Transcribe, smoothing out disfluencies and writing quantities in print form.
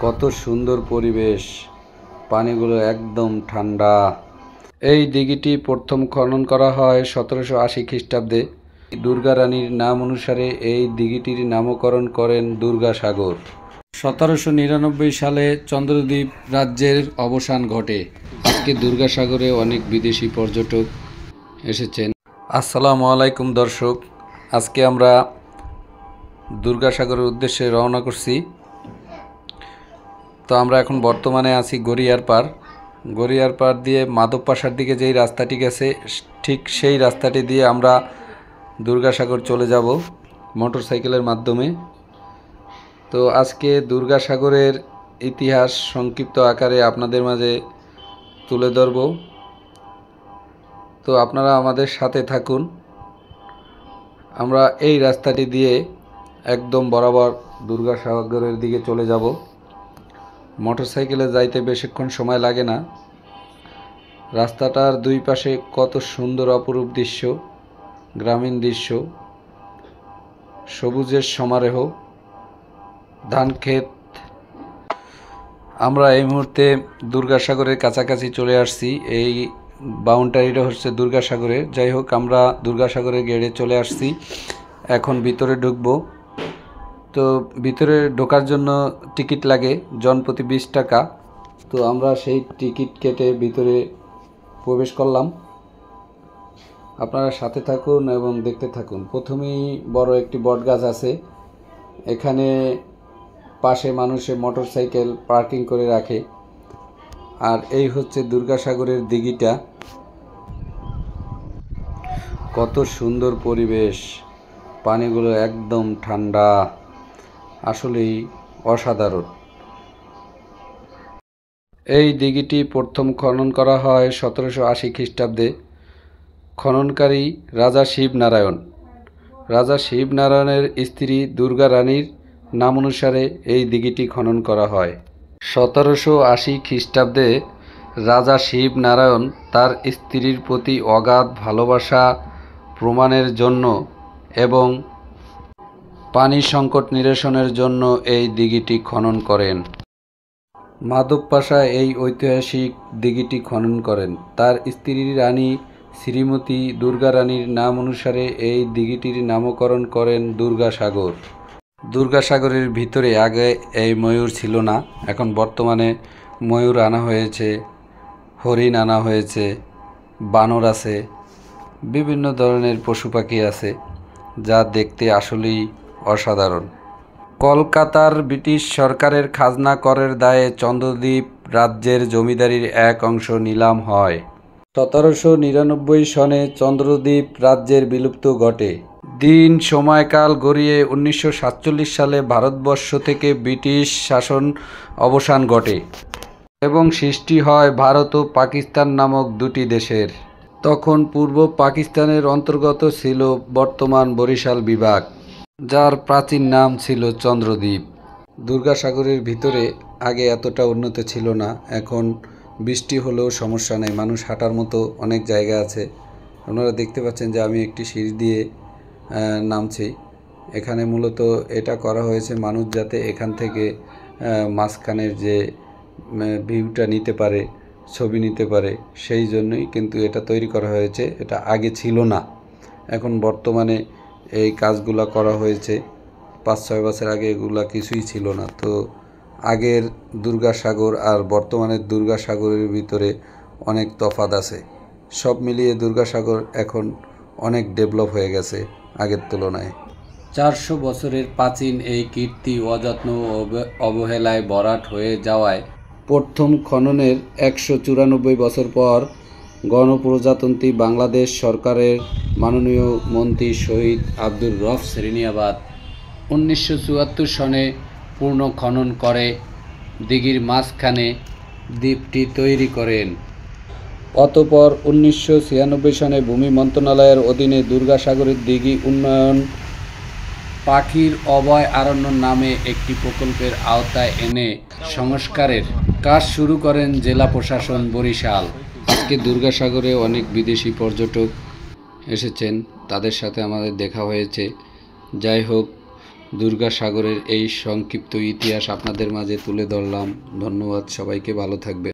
কত সুন্দর পরিবেশ, পানিগুলো একদম ঠান্ডা। এই দিঘিটি প্রথম খনন করা হয় 1780 খ্রিস্টাব্দে। দুর্গা রানীর নাম অনুসারে এই দিঘিটির নামকরণ করেন দুর্গাসাগর। 1799 সালে চন্দ্রদ্বীপ রাজ্যের অবসান ঘটে। আজকে দুর্গাসাগরে অনেক বিদেশি পর্যটক এসেছেন। আসসালামু আলাইকুম দর্শক, আজকে আমরা দুর্গাসাগরের উদ্দেশ্যে রওনা করছি। তো আমরা এখন বর্তমানে আছি গড়িয়ার পার দিয়ে মাধবপাশার দিকে যেই রাস্তাটি গেছে ঠিক সেই রাস্তাটি দিয়ে আমরা দুর্গাসাগর চলে যাব মোটরসাইকেলের মাধ্যমে। তো আজকে দুর্গাসাগরের ইতিহাস সংক্ষিপ্ত আকারে আপনাদের মাঝে তুলে ধরব। তো আপনারা আমাদের সাথে থাকুন। আমরা এই রাস্তাটি দিয়ে একদম বরাবর দুর্গাসাগরের দিকে চলে যাব। মোটরসাইকেলে যাইতে বেশিক্ষণ সময় লাগে না। রাস্তাটার দুই পাশে কত সুন্দর অপরূপ দৃশ্য, গ্রামীণ দৃশ্য, সবুজের সমারোহ, ধান ক্ষেত। আমরা এই মুহূর্তে দুর্গাসাগরের কাছাকাছি চলে আসছি। এই বাউন্ডারিটা হচ্ছে দুর্গাসাগরের। যাই হোক, আমরা দুর্গাসাগরের গেটে চলে আসছি। এখন ভিতরে ঢুকবো। তো ভিতরে ঢোকার জন্য টিকিট লাগে জনপ্রতি 20 টাকা। তো আমরা সেই টিকিট কেটে ভিতরে প্রবেশ করলাম। আপনারা সাথে থাকুন এবং দেখতে থাকুন। প্রথমেই বড় একটি বটগাছ আছে। এখানে পাশে মানুষে মোটরসাইকেল পার্কিং করে রাখে। আর এই হচ্ছে দুর্গাসাগরের দিঘিটা। কত সুন্দর পরিবেশ, পানিগুলো একদম ঠান্ডা, আসলেই অসাধারণ। এই দিঘিটি প্রথম খনন করা হয় 1780 খ্রিস্টাব্দে। খননকারী রাজা শিবনারায়ণের স্ত্রী দুর্গা রানীর নাম অনুসারে এই দিঘিটি খনন করা হয়। 1780 খ্রিস্টাব্দে রাজা শিবনারায়ণ তার স্ত্রীর প্রতি অগাধ ভালোবাসা প্রমাণের জন্য এবং পানি সংকট নিরসনের জন্য এই দিঘিটি খনন করেন। মাধবপাশা এই ঐতিহাসিক দিঘিটি খনন করেন। তার স্ত্রী রানী শ্রীমতী দুর্গা রানীর নাম অনুসারে এই দিঘিটির নামকরণ করেন দুর্গাসাগর। দুর্গাসাগরের ভিতরে আগে এই ময়ূর ছিল না, এখন বর্তমানে ময়ূর আনা হয়েছে, হরিণ আনা হয়েছে, বানর আছে, বিভিন্ন ধরনের পশু পাখি আছে, যা দেখতে আসলেই অসাধারণ। কলকাতার ব্রিটিশ সরকারের খাজনা করের দায়ে চন্দ্রদ্বীপ রাজ্যের জমিদারির এক অংশ নিলাম হয়। 1799 সনে চন্দ্রদ্বীপ রাজ্যের বিলুপ্ত ঘটে। দিন সময়কাল গড়িয়ে 1947 সালে ভারতবর্ষ থেকে ব্রিটিশ শাসন অবসান ঘটে এবং সৃষ্টি হয় ভারত ও পাকিস্তান নামক দুটি দেশের। তখন পূর্ব পাকিস্তানের অন্তর্গত ছিল বর্তমান বরিশাল বিভাগ, যার প্রাচীন নাম ছিল চন্দ্রদ্বীপ। দুর্গাসাগরের ভিতরে আগে এতটা উন্নত ছিল না। এখন বৃষ্টি হলেও সমস্যা নেই, মানুষ হাঁটার মতো অনেক জায়গা আছে। আপনারা দেখতে পাচ্ছেন যে আমি একটি সিঁড়ি দিয়ে নামছি। এখানে মূলত এটা করা হয়েছে মানুষ যাতে এখান থেকে মাঝখানের যে ভিউটা নিতে পারে, ছবি নিতে পারে, সেই জন্যই কিন্তু এটা তৈরি করা হয়েছে। এটা আগে ছিল না, এখন বর্তমানে এই কাজগুলা করা হয়েছে। 5-6 বছর আগে এগুলা কিছুই ছিল না। তো আগের দুর্গাসাগর আর বর্তমানের দুর্গাসাগরের ভিতরে অনেক তফাৎ আছে। সব মিলিয়ে দুর্গাসাগর এখন অনেক ডেভেলপ হয়ে গেছে আগের তুলনায়। 400 বছরের প্রাচীন এই কীর্তি অযত্ন ও অবহেলায় ভরাট হয়ে যাওয়ায় প্রথম খননের 194 বছর পর গণপ্রজাতন্ত্রী বাংলাদেশ সরকারের মাননীয় মন্ত্রী শহীদ আব্দুর রফ সেরনিয়াবাদ 1974 সনে পূর্ণ খনন করে দিঘির মাঝখানে দ্বীপটি তৈরি করেন। অতঃপর 1996 সনে ভূমি মন্ত্রণালয়ের অধীনে দুর্গাসাগরের দিঘি উন্নয়ন পাখির অভয় অরণ্য নামে একটি প্রকল্পের আওতায় এনে সংস্কারের কাজ শুরু করেন জেলা প্রশাসন বরিশাল। আজকে দুর্গাসাগরে অনেক বিদেশি পর্যটক এসেছেন, তাদের সাথে আমাদের দেখা হয়েছে। যাই হোক, দুর্গাসাগরের এই সংক্ষিপ্ত ইতিহাস আপনাদের মাঝে তুলে ধরলাম। ধন্যবাদ, সবাইকে ভালো থাকবেন।